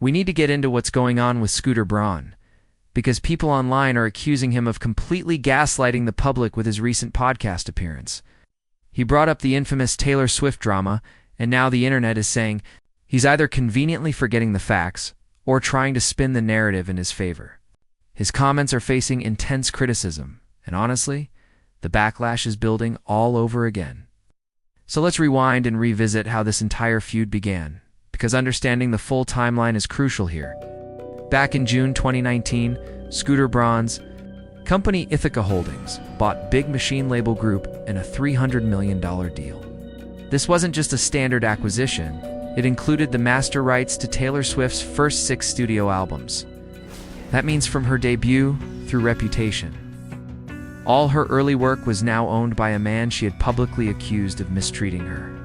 We need to get into what's going on with Scooter Braun, because people online are accusing him of completely gaslighting the public with his recent podcast appearance. He brought up the infamous Taylor Swift drama, and now the internet is saying he's either conveniently forgetting the facts or trying to spin the narrative in his favor. His comments are facing intense criticism, and honestly, the backlash is building all over again. So let's rewind and revisit how this entire feud began, because understanding the full timeline is crucial here. Back in June 2019, Scooter Braun's company Ithaca Holdings bought Big Machine label group in a $300 million deal. This wasn't just a standard acquisition, it included the master rights to Taylor Swift's first 6 studio albums. That means from her debut through Reputation. All her early work was now owned by a man she had publicly accused of mistreating her.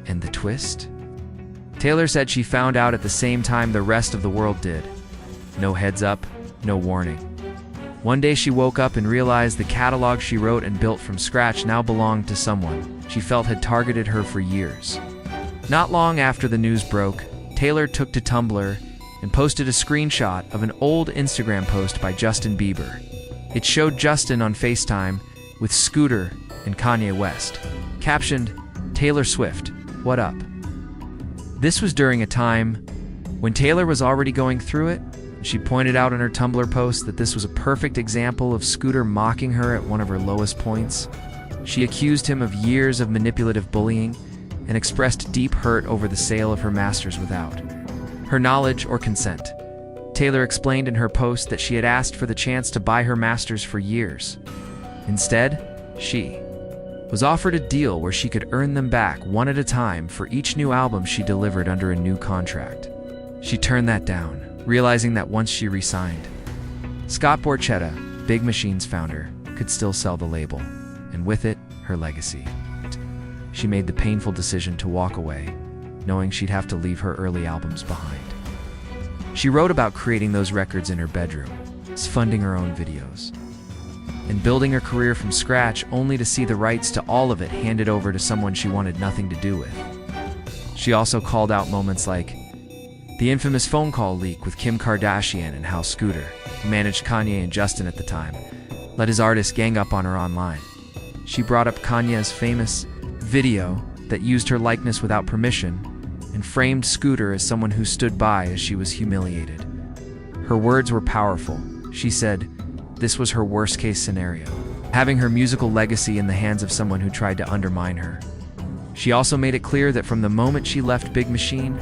And the twist? Taylor said she found out at the same time the rest of the world did. No heads up, no warning. One day she woke up and realized the catalog she wrote and built from scratch now belonged to someone she felt had targeted her for years. Not long after the news broke, Taylor took to Tumblr and posted a screenshot of an old Instagram post by Justin Bieber. It showed Justin on FaceTime with Scooter and Kanye West, captioned, "Taylor Swift, what up?" This was during a time when Taylor was already going through it. She pointed out in her Tumblr post that this was a perfect example of Scooter mocking her at one of her lowest points. She accused him of years of manipulative bullying and expressed deep hurt over the sale of her masters without her knowledge or consent. Taylor explained in her post that she had asked for the chance to buy her masters for years. Instead, she was offered a deal where she could earn them back one at a time for each new album she delivered under a new contract. She turned that down, realizing that once she re-signed, Scott Borchetta, Big Machine's founder, could still sell the label, and with it, her legacy. She made the painful decision to walk away, knowing she'd have to leave her early albums behind. She wrote about creating those records in her bedroom, funding her own videos, and building her career from scratch only to see the rights to all of it handed over to someone she wanted nothing to do with. She also called out moments like the infamous phone call leak with Kim Kardashian and how Scooter, who managed Kanye and Justin at the time, let his artists gang up on her online. She brought up Kanye's famous video that used her likeness without permission and framed Scooter as someone who stood by as she was humiliated. Her words were powerful. She said this was her worst-case scenario, having her musical legacy in the hands of someone who tried to undermine her. She also made it clear that from the moment she left Big Machine,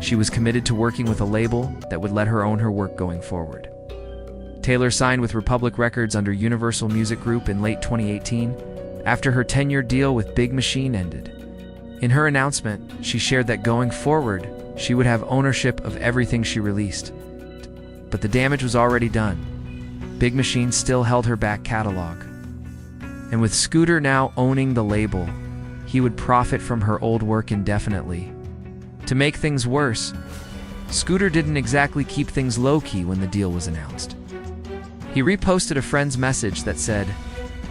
she was committed to working with a label that would let her own her work going forward. Taylor signed with Republic Records under Universal Music Group in late 2018, after her 10-year deal with Big Machine ended. In her announcement, she shared that going forward, she would have ownership of everything she released. But the damage was already done. Big Machine still held her back catalog. And with Scooter now owning the label, he would profit from her old work indefinitely. To make things worse, Scooter didn't exactly keep things low-key when the deal was announced. He reposted a friend's message that said,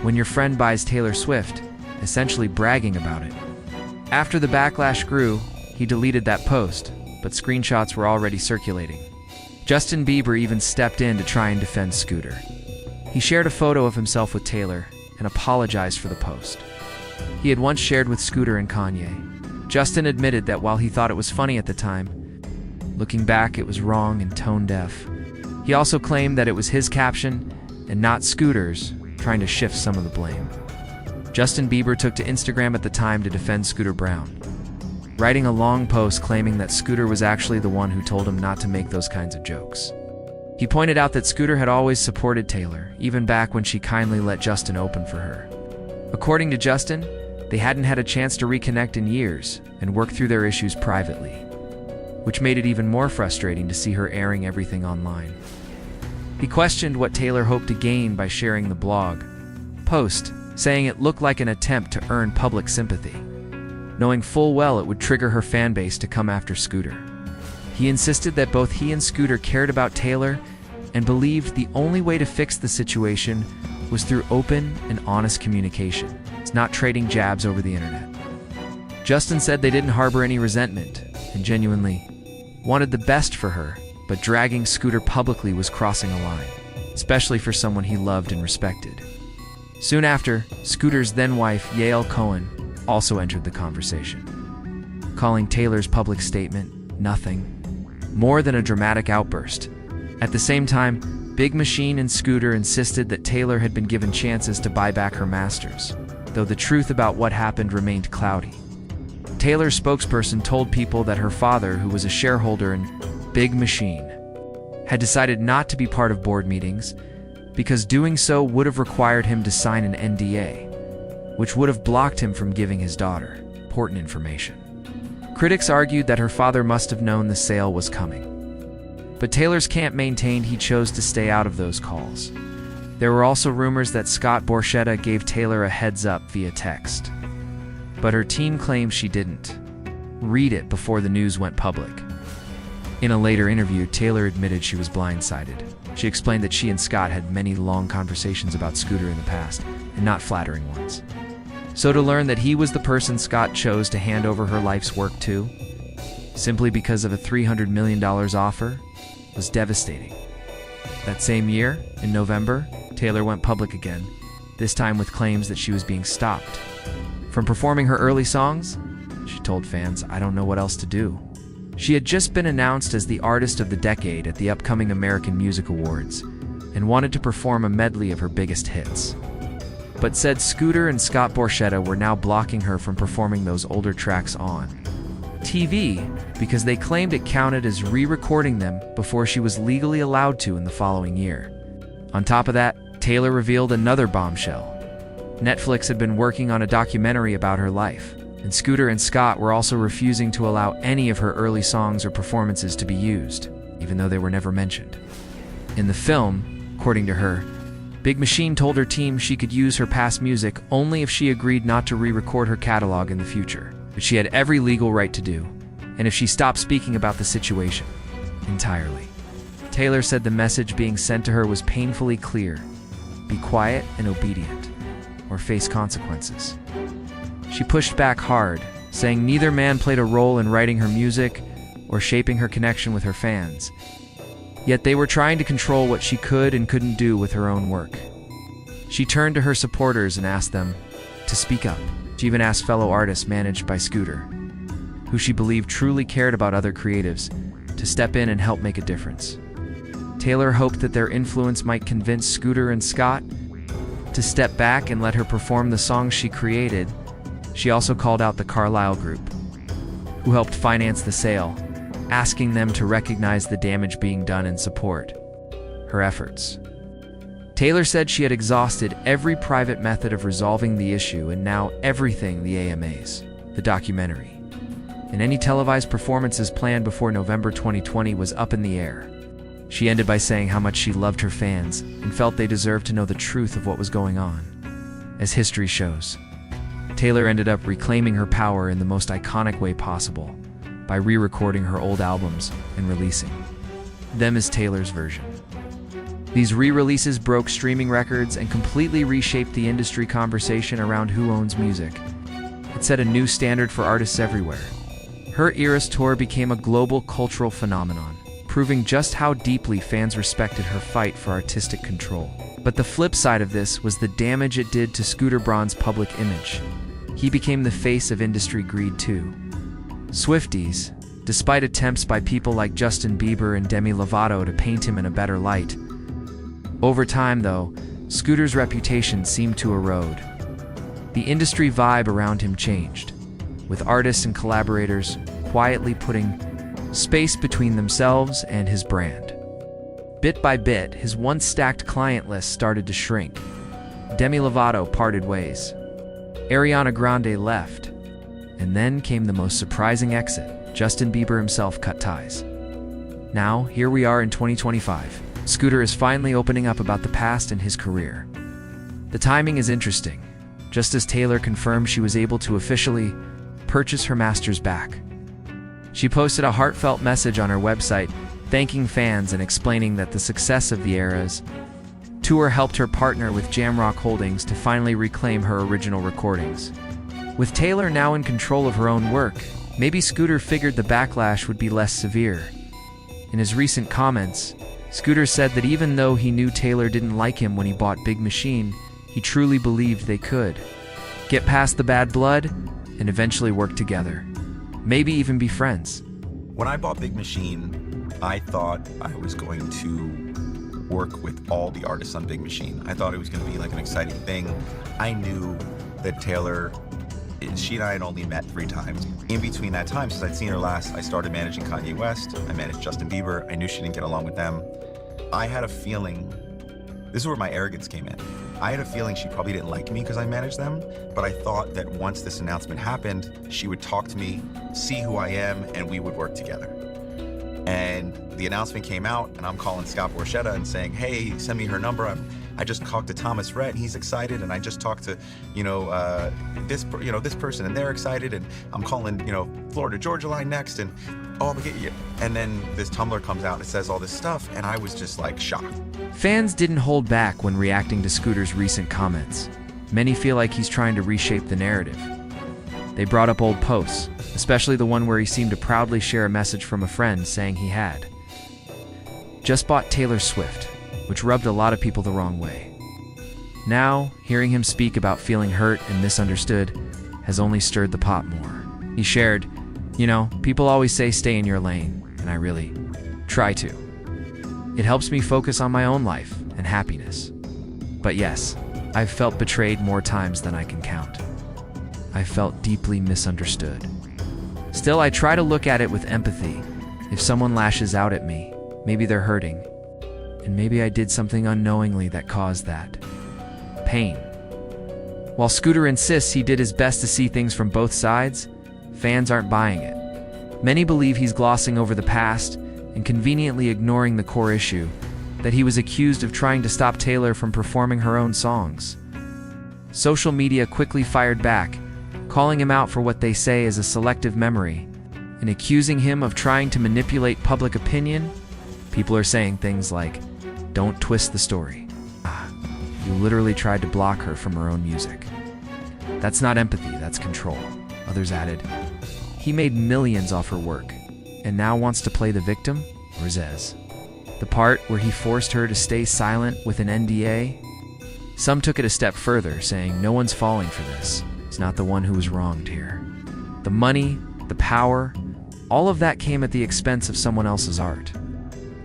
"When your friend buys Taylor Swift," essentially bragging about it. After the backlash grew, he deleted that post, but screenshots were already circulating. Justin Bieber even stepped in to try and defend Scooter. He shared a photo of himself with Taylor and apologized for the post he had once shared with Scooter and Kanye. Justin admitted that while he thought it was funny at the time, looking back it was wrong and tone-deaf. He also claimed that it was his caption and not Scooter's, trying to shift some of the blame. Justin Bieber took to Instagram at the time to defend Scooter Braun, writing a long post claiming that Scooter was actually the one who told him not to make those kinds of jokes. He pointed out that Scooter had always supported Taylor, even back when she kindly let Justin open for her. According to Justin, they hadn't had a chance to reconnect in years and work through their issues privately, which made it even more frustrating to see her airing everything online. He questioned what Taylor hoped to gain by sharing the blog post, saying it looked like an attempt to earn public sympathy, knowing full well it would trigger her fan base to come after Scooter. He insisted that both he and Scooter cared about Taylor and believed the only way to fix the situation was through open and honest communication, not trading jabs over the internet. Justin said they didn't harbor any resentment and genuinely wanted the best for her, but dragging Scooter publicly was crossing a line, especially for someone he loved and respected. Soon after, Scooter's then-wife, Yael Cohen, also entered the conversation, calling Taylor's public statement nothing more than a dramatic outburst. At the same time, Big Machine and Scooter insisted that Taylor had been given chances to buy back her masters, though the truth about what happened remained cloudy. Taylor's spokesperson told people that her father, who was a shareholder in Big Machine, had decided not to be part of board meetings because doing so would have required him to sign an NDA, which would have blocked him from giving his daughter important information. Critics argued that her father must have known the sale was coming, but Taylor's camp maintained he chose to stay out of those calls. There were also rumors that Scott Borchetta gave Taylor a heads-up via text, but her team claims she didn't read it before the news went public. In a later interview, Taylor admitted she was blindsided. She explained that she and Scott had many long conversations about Scooter in the past, and not flattering ones. So to learn that he was the person Scott chose to hand over her life's work to, simply because of a $300 million offer, was devastating. That same year, in November, Taylor went public again, this time with claims that she was being stopped from performing her early songs. She told fans, "I don't know what else to do." She had just been announced as the Artist of the Decade at the upcoming American Music Awards and wanted to perform a medley of her biggest hits, but said Scooter and Scott Borchetta were now blocking her from performing those older tracks on TV because they claimed it counted as re-recording them before she was legally allowed to in the following year. On top of that, Taylor revealed another bombshell. Netflix had been working on a documentary about her life, and Scooter and Scott were also refusing to allow any of her early songs or performances to be used, even though they were never mentioned. In the film, according to her, Big Machine told her team she could use her past music only if she agreed not to re-record her catalog in the future, which she had every legal right to do, and if she stopped speaking about the situation entirely. Taylor said the message being sent to her was painfully clear: be quiet and obedient, or face consequences. She pushed back hard, saying neither man played a role in writing her music or shaping her connection with her fans. Yet they were trying to control what she could and couldn't do with her own work. She turned to her supporters and asked them to speak up. She even asked fellow artists managed by Scooter, who she believed truly cared about other creatives, to step in and help make a difference. Taylor hoped that their influence might convince Scooter and Scott to step back and let her perform the songs she created. She also called out the Carlyle Group, who helped finance the sale, asking them to recognize the damage being done and support her efforts. Taylor said she had exhausted every private method of resolving the issue and now everything the AMAs, the documentary, and any televised performances planned before November 2020 was up in the air. She ended by saying how much she loved her fans and felt they deserved to know the truth of what was going on. As history shows, Taylor ended up reclaiming her power in the most iconic way possible by re-recording her old albums and releasing them as Taylor's version. These re-releases broke streaming records and completely reshaped the industry conversation around who owns music. It set a new standard for artists everywhere. Her Eras tour became a global cultural phenomenon, proving just how deeply fans respected her fight for artistic control. But the flip side of this was the damage it did to Scooter Braun's public image. He became the face of industry greed too. Swifties, despite attempts by people like Justin Bieber and Demi Lovato to paint him in a better light. Over time, though, Scooter's reputation seemed to erode. The industry vibe around him changed, with artists and collaborators quietly putting space between themselves and his brand. Bit by bit, his once stacked client list started to shrink. Demi Lovato parted ways. Ariana Grande left. And then came the most surprising exit. Justin Bieber himself cut ties. Now, here we are in 2025. Scooter is finally opening up about the past in his career. The timing is interesting, just as Taylor confirmed she was able to officially purchase her masters back. She posted a heartfelt message on her website, thanking fans and explaining that the success of the Eras tour helped her partner with Jamrock Holdings to finally reclaim her original recordings. With Taylor now in control of her own work, maybe Scooter figured the backlash would be less severe. In his recent comments, Scooter said that even though he knew Taylor didn't like him when he bought Big Machine, he truly believed they could get past the bad blood and eventually work together. Maybe even be friends. When I bought Big Machine, I thought I was going to work with all the artists on Big Machine. I thought it was going to be like an exciting thing. I knew that Taylor, she and I had only met 3 times. In between that time, since I'd seen her last, I started managing Kanye West. I managed Justin Bieber. I knew she didn't get along with them. I had a feeling, this is where my arrogance came in. I had a feeling she probably didn't like me because I managed them, but I thought that once this announcement happened, she would talk to me, see who I am, and we would work together. And the announcement came out, and I'm calling Scott Borchetta and saying, hey, send me her number. I just talked to Thomas Rhett, and he's excited, and I just talked to, this person, and they're excited, and I'm calling, Florida Georgia line next, and oh, I'm gonna get you. And then this Tumblr comes out and it says all this stuff, and I was just like shocked. Fans didn't hold back when reacting to Scooter's recent comments. Many feel like he's trying to reshape the narrative. They brought up old posts, especially the one where he seemed to proudly share a message from a friend saying he had just bought Taylor Swift, which rubbed a lot of people the wrong way. Now, hearing him speak about feeling hurt and misunderstood has only stirred the pot more. He shared, people always say stay in your lane, and I really try to. It helps me focus on my own life and happiness. But yes, I've felt betrayed more times than I can count. I felt deeply misunderstood. Still, I try to look at it with empathy. If someone lashes out at me, maybe they're hurting, and maybe I did something unknowingly that caused that pain. While Scooter insists he did his best to see things from both sides, fans aren't buying it. Many believe he's glossing over the past and conveniently ignoring the core issue, that he was accused of trying to stop Taylor from performing her own songs. Social media quickly fired back, calling him out for what they say is a selective memory, and accusing him of trying to manipulate public opinion. People are saying things like, "Don't twist the story. You literally tried to block her from her own music. That's not empathy, that's control." Others added, "He made millions off her work, and now wants to play the victim?" Or Zez, the part where he forced her to stay silent with an NDA? Some took it a step further, saying no one's falling for this. He's not the one who was wronged here. The money, the power, all of that came at the expense of someone else's art.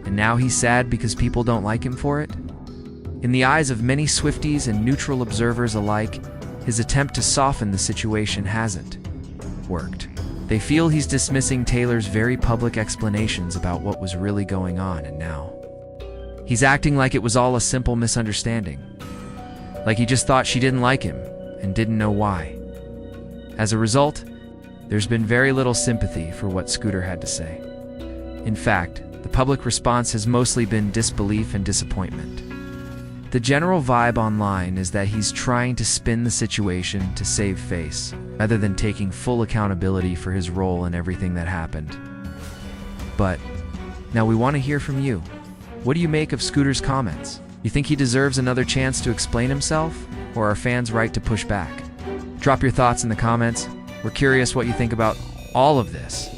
And now he's sad because people don't like him for it? In the eyes of many Swifties and neutral observers alike, his attempt to soften the situation hasn't worked. They feel he's dismissing Taylor's very public explanations about what was really going on, and now he's acting like it was all a simple misunderstanding. Like he just thought she didn't like him and didn't know why. As a result, there's been very little sympathy for what Scooter had to say. In fact, the public response has mostly been disbelief and disappointment. The general vibe online is that he's trying to spin the situation to save face, rather than taking full accountability for his role in everything that happened. But now we want to hear from you. What do you make of Scooter's comments? You think he deserves another chance to explain himself, or are fans right to push back? Drop your thoughts in the comments. We're curious what you think about all of this.